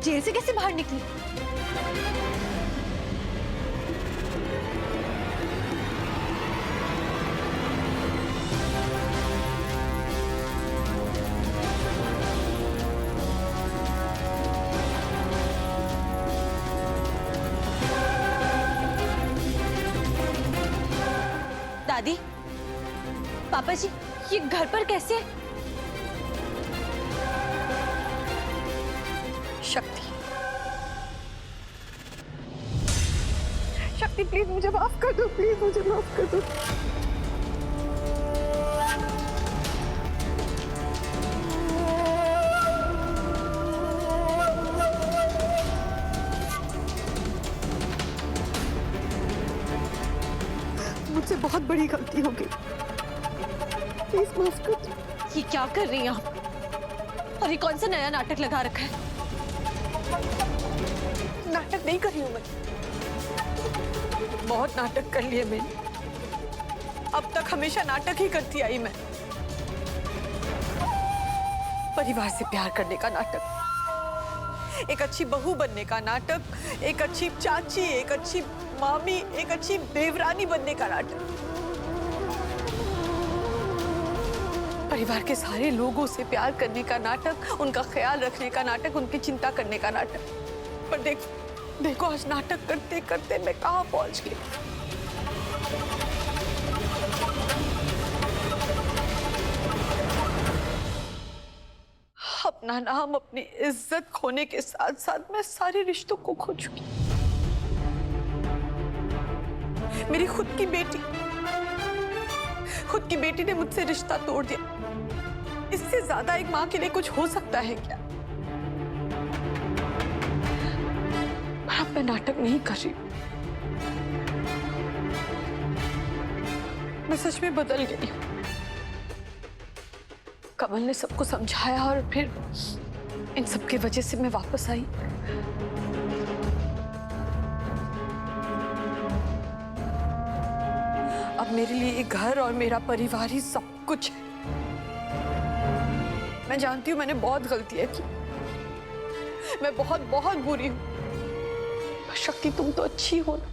Jail से कैसे बाहर निकली? दादी, पापा जी, ये घर पर कैसे? शक्ति, शक्ति प्लीज मुझे माफ कर दो, प्लीज मुझे माफ कर दो। मुझसे बहुत बड़ी गलती हो गई, प्लीज माफ कर दो। ये क्या कर रही हैं आप? और ये कौन सा नया नाटक लगा रखा है? नाटक नहीं कर रही हूं मैं, बहुत नाटक कर लिए मैंने। अब तक हमेशा नाटक ही करती आई मैं। परिवार से प्यार करने का नाटक, एक अच्छी बहू बनने का नाटक, एक अच्छी चाची, एक अच्छी मामी, एक अच्छी देवरानी बनने का नाटक, परिवार के सारे लोगों से प्यार करने का नाटक, उनका ख्याल रखने का नाटक, उनकी चिंता करने का नाटक। पर देखो आज नाटक करते करते मैं कहां पहुंच गई। अपना नाम, अपनी इज्जत खोने के साथ साथ मैं सारे रिश्तों को खो चुकी। मेरी खुद की बेटी ने मुझसे रिश्ता तोड़ दिया। इससे ज्यादा एक मां के लिए कुछ हो सकता है क्या? अब मैं नाटक नहीं कर रही, मैं सच में बदल गई हूं। कमल ने सबको समझाया और फिर इन सब की वजह से मैं वापस आई। अब मेरे लिए ये घर और मेरा परिवार ही सब कुछ है। मैं जानती हूँ मैंने बहुत गलतियां की, मैं बहुत बहुत बुरी हूं। शक्ति तुम तो अच्छी हो ना,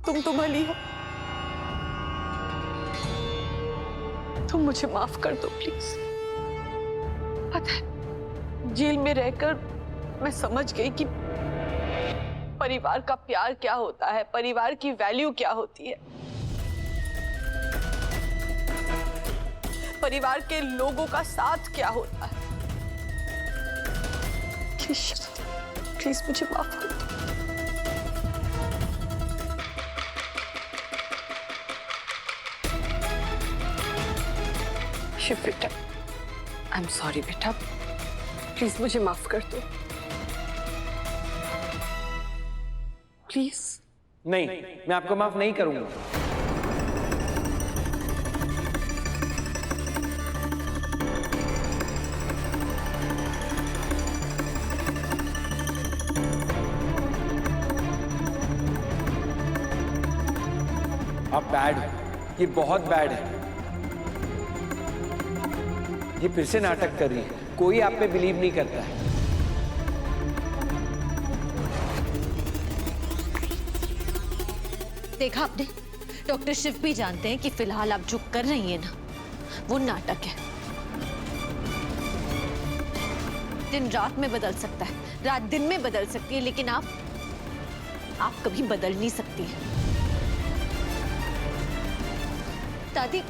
तुम तो भली हो, तुम मुझे माफ कर दो प्लीज। पता है जेल में रहकर मैं समझ गई कि परिवार का प्यार क्या होता है, परिवार की वैल्यू क्या होती है, परिवार के लोगों का साथ क्या होता है। प्लीज मुझे माफ कर दो। शिव बेटा, आई एम सॉरी बेटा, प्लीज मुझे माफ कर दो प्लीज। नहीं, मैं आपको माफ नहीं करूंगा। आप बैड हो, ये बहुत बैड है। ये फिर से नाटक कर रही है, कोई आप पे बिलीव नहीं करता है। देखा आपने, डॉक्टर शिव भी जानते हैं कि फिलहाल आप जो कर रही हैं ना, वो नाटक है। दिन रात में बदल सकता है, रात दिन में बदल सकती है, लेकिन आप कभी बदल नहीं सकती है। दादी,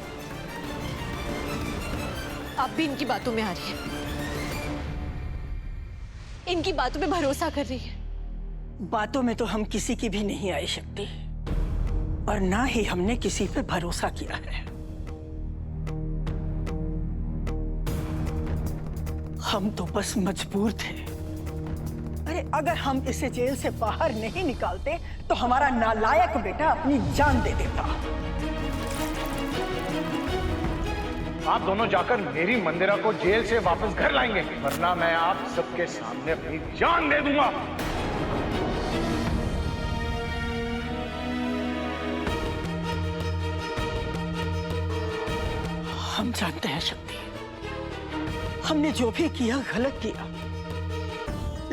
आप भी इनकी बातों में आ रही हैं, इनकी बातों पे भरोसा कर रही है। बातों में तो हम किसी की भी नहीं आई शक्ति, और ना ही हमने किसी पे भरोसा किया है। हम तो बस मजबूर थे। अरे अगर हम इसे जेल से बाहर नहीं निकालते तो हमारा नालायक बेटा अपनी जान दे देता। आप दोनों जाकर मेरी मंदिरा को जेल से वापस घर लाएंगे, वरना मैं आप सबके सामने अपनी जान दे दूंगा। हम जानते हैं शक्ति, हमने जो भी किया गलत किया,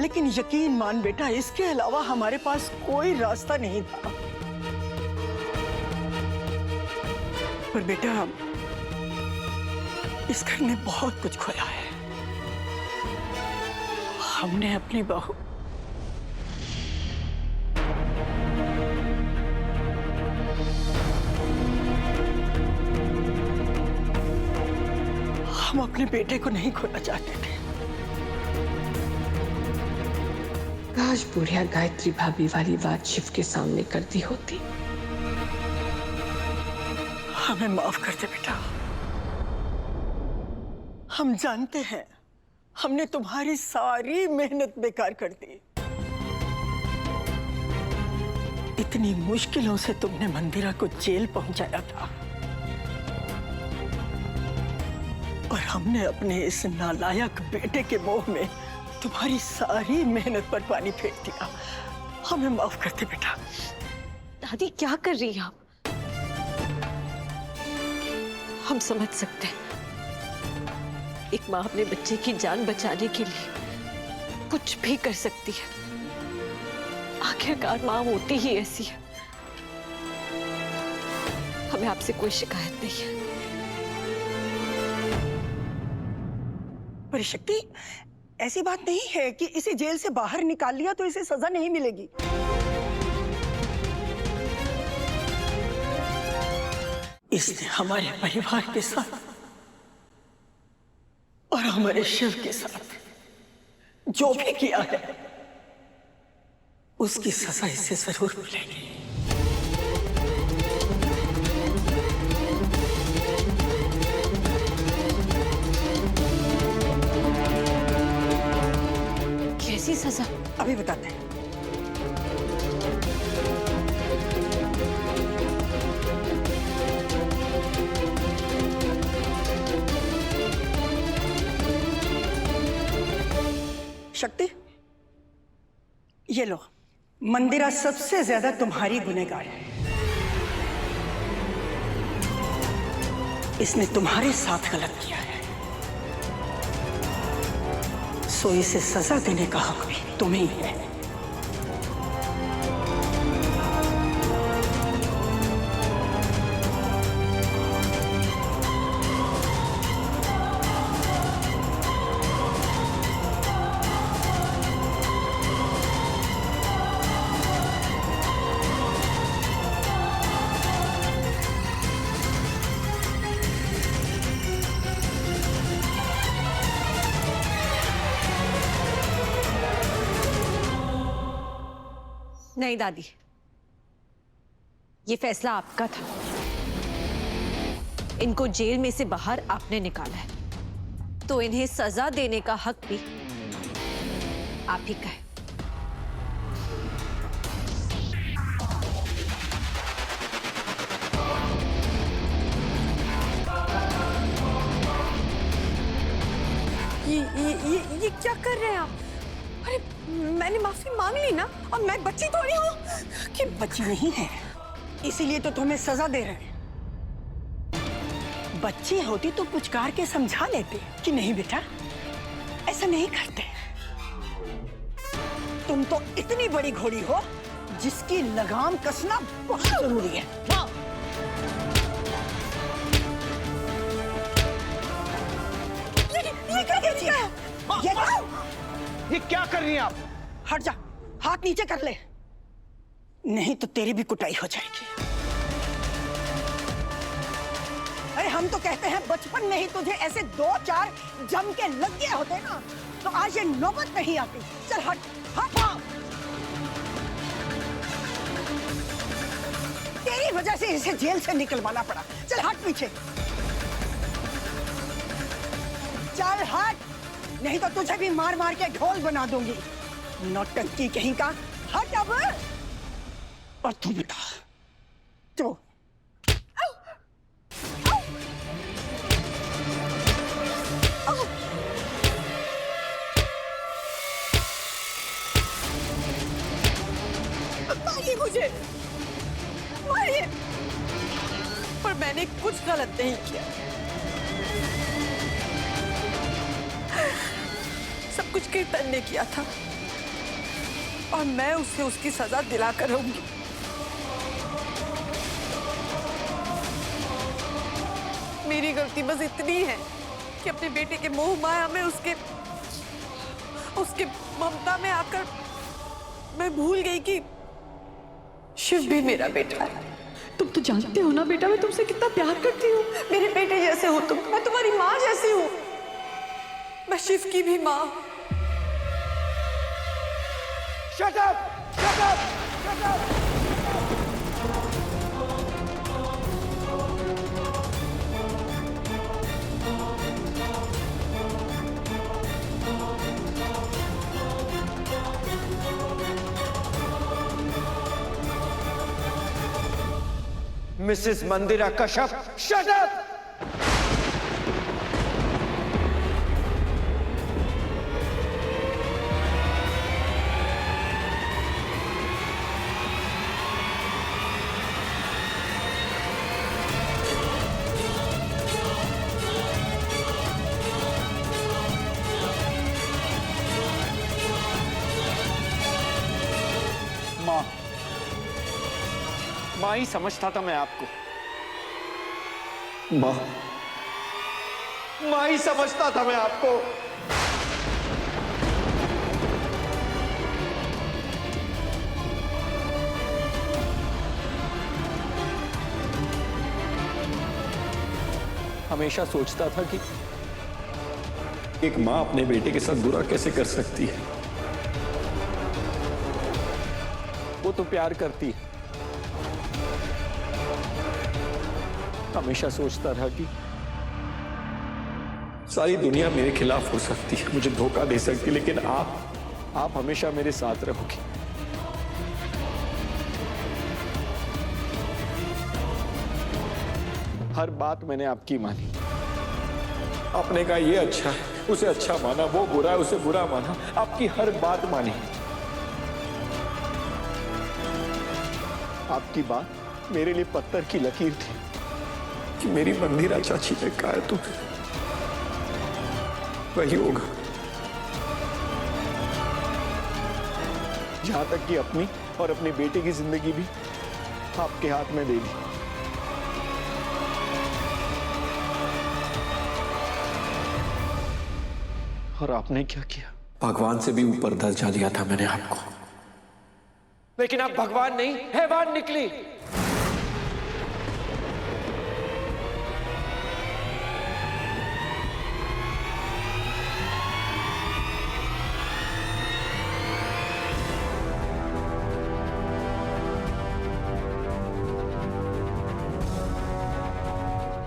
लेकिन यकीन मान बेटा, इसके अलावा हमारे पास कोई रास्ता नहीं था। पर बेटा, इस घर ने बहुत कुछ खोया है। हमने अपनी बहू हम अपने बेटे को नहीं खोना चाहते थे। काश बुढ़िया गायत्री भाभी वाली बात शिव के सामने कर दी होती। हमें माफ कर दे बेटा। हम जानते हैं हमने तुम्हारी सारी मेहनत बेकार कर दी। इतनी मुश्किलों से तुमने मंदिरा को जेल पहुंचाया था और हमने अपने इस नालायक बेटे के मोह में तुम्हारी सारी मेहनत पर पानी फेर दिया। हमें माफ कर दे बेटा। दादी क्या कर रही हैं आप? हम समझ सकते हैं, एक माँ अपने बच्चे की जान बचाने के लिए कुछ भी कर सकती है। आखिरकार माँ होती ही ऐसी है। हमें आपसे कोई शिकायत नहीं है। पर शक्ति, ऐसी बात नहीं है कि इसे जेल से बाहर निकाल लिया तो इसे सजा नहीं मिलेगी। इसने हमारे परिवार के साथ और हमारे शिव के साथ जो भी किया है उसकी सजा इसे जरूर मिलेगी। कैसी सजा? अभी बताते हैं। शक्ति, ये लो, मंदिरा सबसे ज्यादा तुम्हारी गुनहगार है। इसने तुम्हारे साथ गलत किया है, सो इसे सजा देने का हक भी तुम्हें ही है। नहीं दादी, ये फैसला आपका था। इनको जेल में से बाहर आपने निकाला है, तो इन्हें सजा देने का हक भी आप ही का है। ये क्या कर रहे हैं आप? अरे मैंने माफी मांग ली ना, अब मैं बच्ची थोड़ी हूँ कि बच्ची नहीं है, इसीलिए तो तुम्हें सजा दे रहे हैं। बच्ची होती तो पुचकार के समझा लेते कि नहीं बेटा, ऐसा नहीं करते। तुम तो इतनी बड़ी घोड़ी हो जिसकी लगाम कसना बहुत जरूरी है। ये क्या कर रही है? ये क्या कर रही हैं आप? हट जा, हाथ नीचे कर ले, नहीं तो तेरी भी कुटाई हो जाएगी। अरे हम तो कहते हैं बचपन में ही तुझे ऐसे 2-4 जम के लग गए होते ना, तो आज ये नौबत नहीं आती। चल हट, हट, हट। तेरी वजह से इसे जेल से निकलवाना पड़ा। चल हट पीछे, चल हट, नहीं तो तुझे भी मार मार के ढोल बना दूंगी। नौटंकी कहीं का, हट अब। और तू बता, तो मारिए मुझे, मारिए, पर मैंने कुछ गलत नहीं किया। सब कुछ कीर्तन ने किया था। और मैं उसे उसकी सजा दिलाकर रहूंगी। मेरी गलती बस इतनी है कि अपने बेटे के मोह माया में उसके ममता में आकर मैं भूल गई कि शिव भी मेरा बेटा है। तुम तो जानते हो ना बेटा, मैं तुमसे कितना प्यार करती हूँ। मेरे बेटे जैसे हो तुम, मैं तुम्हारी माँ जैसी हूँ। मैं शिव की भी माँ। Shut up! Shut up! Shut up! Mrs Mandira Kashyap, shut up! माँ ही समझता था मैं आपको। माँ ही समझता था मैं आपको। हमेशा सोचता था कि एक माँ अपने बेटे के साथ बुरा कैसे कर सकती है। वो तो प्यार करती है। हमेशा सोचता रहा कि सारी दुनिया मेरे खिलाफ हो सकती है, मुझे धोखा दे सकती है, लेकिन आप हमेशा मेरे साथ रहोगे। हर बात मैंने आपकी मानी। आपने कहा ये अच्छा है, उसे अच्छा माना, वो बुरा है, उसे बुरा माना, आपकी हर बात मानी। आपकी बात मेरे लिए पत्थर की लकीर थी कि मेरी मंदिरा चाची ने कहा है तो वही होगा। जहां तक कि अपनी और अपने बेटे की जिंदगी भी आपके हाथ में दे दी। और आपने क्या किया? भगवान से भी ऊपर दर्जा दिया था मैंने आपको, लेकिन आप भगवान नहीं, हैवान निकली।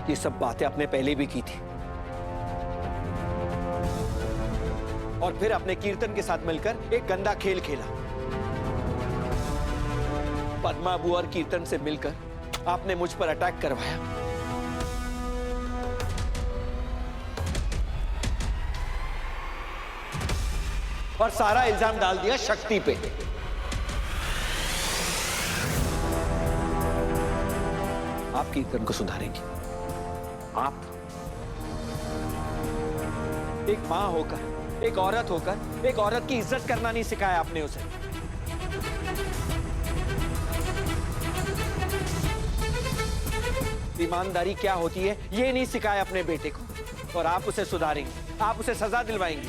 ये सब बातें आपने पहले भी की थी, और फिर आपने कीर्तन के साथ मिलकर एक गंदा खेल खेला। पद्मा बुआ और कीर्तन से मिलकर आपने मुझ पर अटैक करवाया। और सारा इल्जाम डाल दिया शक्ति पे। आप कीर्तन को सुधारेंगे। आप एक मां होकर, एक औरत होकर, एक औरत की इज्जत करना नहीं सिखाया आपने उसे। ईमानदारी क्या होती है ये नहीं सिखाया अपने बेटे को। और आप उसे सुधारेंगे, आप उसे सजा दिलवाएंगे।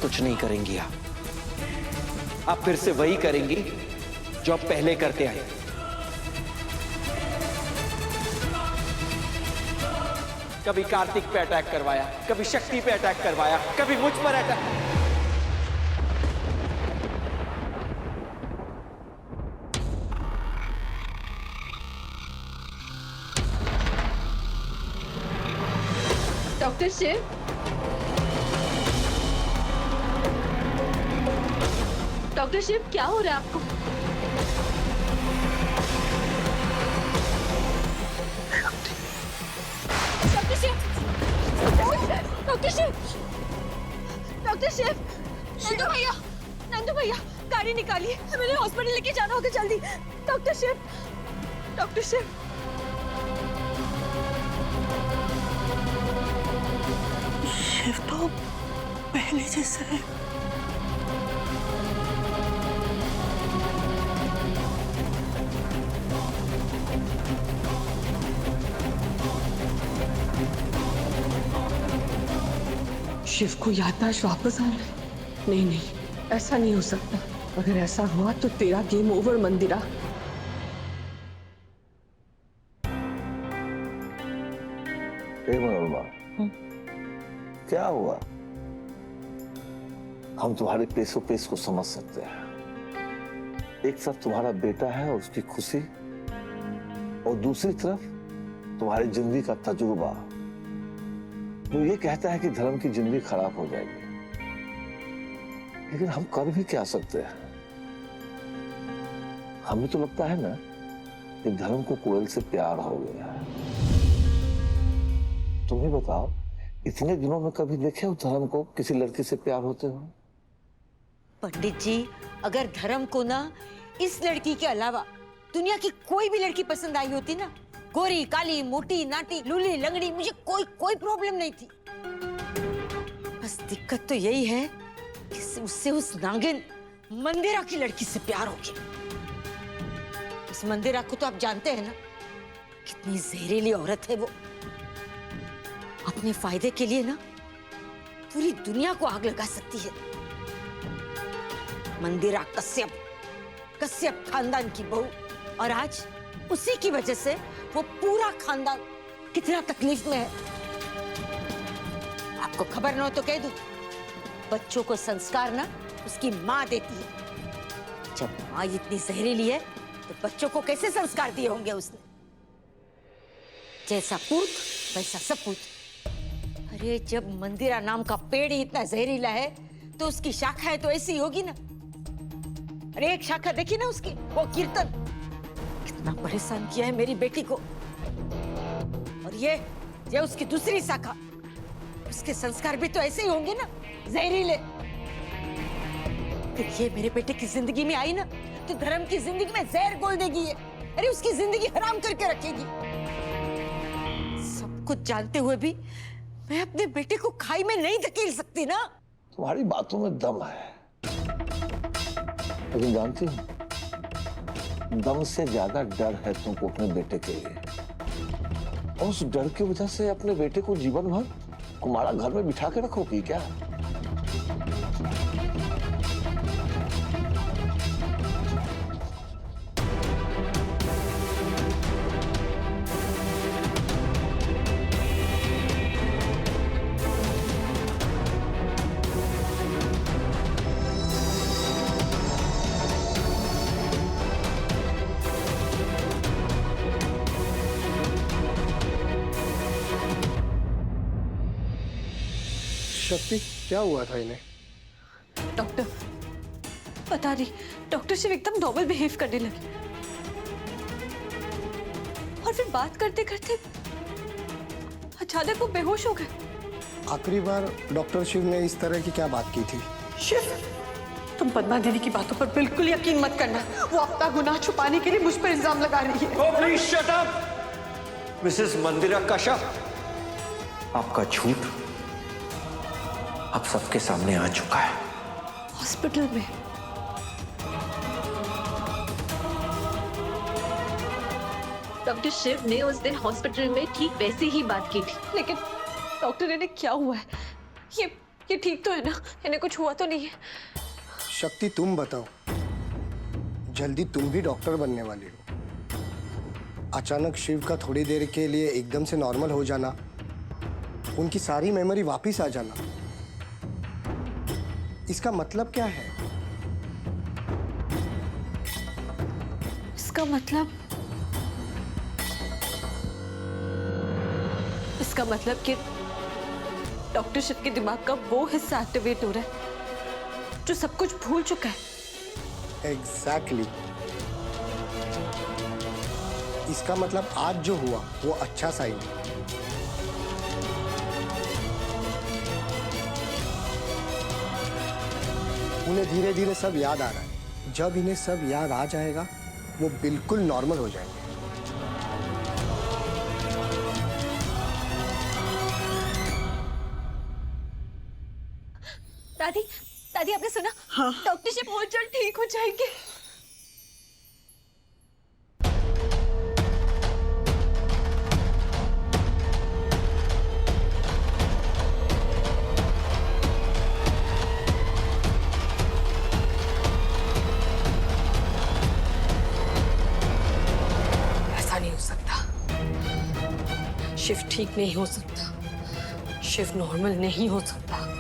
कुछ नहीं करेंगी आप फिर से वही करेंगी जो आप पहले करते आए। कभी कार्तिक पे अटैक करवाया, कभी शक्ति पे अटैक करवाया, कभी मुझ पर attack. Doctor Shiv, doctor Shiv क्या हो रहा है आपको? Doctor Shiv, doctor Shiv, doctor Shiv, Nandu भैया गाड़ी निकालिए, मुझे हॉस्पिटल लेके जाना होगा जल्दी। Doctor Shiv, doctor Shiv. शिव तो पहले जैसा है। शिव को याददाश्त वापस आ रहा है। नहीं नहीं, ऐसा नहीं हो सकता। अगर ऐसा हुआ तो तेरा गेम ओवर मंदिरा। मनोरमा, क्या हुआ? हम तुम्हारे पेशो पेश को समझ सकते हैं। एक तरफ तुम्हारा बेटा है और उसकी खुशी, और दूसरी तरफ तुम्हारी जिंदगी का तजुर्बा जो ये कहता है कि धर्म की जिंदगी खराब हो जाएगी। लेकिन हम कर भी क्या सकते हैं? हमें तो लगता है ना कि धर्म को कोयल से प्यार हो गया है। तुम्हें बताओ, इतने दिनों में कभी देखे हो धर्म को किसी लड़की से प्यार होते हो? पंडित जी, अगर धर्म को ना इस लड़की के अलावा दुनिया की कोई भी लड़की पसंद आई होती ना, गोरी, काली, मोटी, नाटी, लूली, लंगड़ी, मुझे कोई प्रॉब्लम नहीं थी। बस दिक्कत तो यही है कि उससे उस नागिन मंदिरा की लड़की से प्यार हो गया। उस मंदिरा को तो आप जानते हैं ना, कितनी जहरीली औरत है वो। अपने फायदे के लिए ना पूरी दुनिया को आग लगा सकती है। मंदिरा कश्यप खानदान की बहू, और आज उसी की वजह से वो पूरा खानदान कितना तकलीफ में है। आपको खबर न हो तो कह दूं, बच्चों को संस्कार ना उसकी माँ देती है। जब माँ इतनी जहरीली है तो बच्चों को कैसे संस्कार दिए होंगे उसने? जैसा पूत वैसा सपूत। अरे जब मंदिरा नाम का पेड़ ही इतना जहरीला है तो उसकी शाखाएं तो ऐसी होगी ना। अरे एक शाखा देखी ना उसकी, वो कीर्तन, कितना परेशान किया है मेरी बेटी को। और ये उसकी दूसरी शाखा, उसके संस्कार भी तो ऐसे ही होंगे ना, जहरीले। फिर ये मेरे बेटे की जिंदगी में आई ना तो धर्म की जिंदगी में जहर घोल देगी ये। अरे उसकी जिंदगी हराम करके रखेगी। सब कुछ जानते हुए भी मैं अपने बेटे को खाई में नहीं धकेल सकती ना। तुम्हारी बातों में दम है, लेकिन जानती हो, दम से ज्यादा डर है तुमको अपने बेटे के लिए। और उस डर की वजह से अपने बेटे को जीवन भर कुमारा घर में बिठा के रखोगी क्या? शक्ति, क्या हुआ था इन्हें? डॉक्टर, पता नहीं, डॉक्टर शिव एकदम नॉर्मल बिहेव करने लगे और फिर बात करते करते अचानक वो बेहोश हो गए। आखिरी बार डॉक्टर शिव ने इस तरह की क्या बात की थी? शिव, तुम पद्मा दीदी की बातों पर बिल्कुल यकीन मत करना। वो अपना गुनाह छुपाने के लिए मुझ पर इल्जाम लगा रही है। Oh, please shut up, Mrs Mandira Kashyap. आपका झूठ अब सबके सामने आ चुका है। हॉस्पिटल में डॉक्टर शिव ने उस दिन हॉस्पिटल में ठीक वैसे ही बात की थी। लेकिन डॉक्टर, इन्हें क्या हुआ है? ये ठीक तो है ना? इन्हें कुछ हुआ तो नहीं है? शक्ति, तुम बताओ, जल्दी तुम भी डॉक्टर बनने वाली हो। अचानक शिव का थोड़ी देर के लिए एकदम से नॉर्मल हो जाना, उनकी सारी मेमोरी वापस आ जाना, इसका मतलब क्या है? इसका मतलब कि डॉक्टर शिव के दिमाग का वो हिस्सा एक्टिवेट हो रहा है जो सब कुछ भूल चुका है। एग्जैक्टली। इसका मतलब आज जो हुआ वो अच्छा साइन है। उन्हें धीरे धीरे सब याद आ रहा है। जब इन्हें सब याद आ जाएगा वो बिल्कुल नॉर्मल हो जाएंगे। दादी दादी आपने सुना? हाँ। डॉक्टर शिव बहुत जल्द ठीक हो जाएंगे। ऐसा नहीं हो सकता। शिव ठीक नहीं हो सकता। शिव नॉर्मल नहीं हो सकता।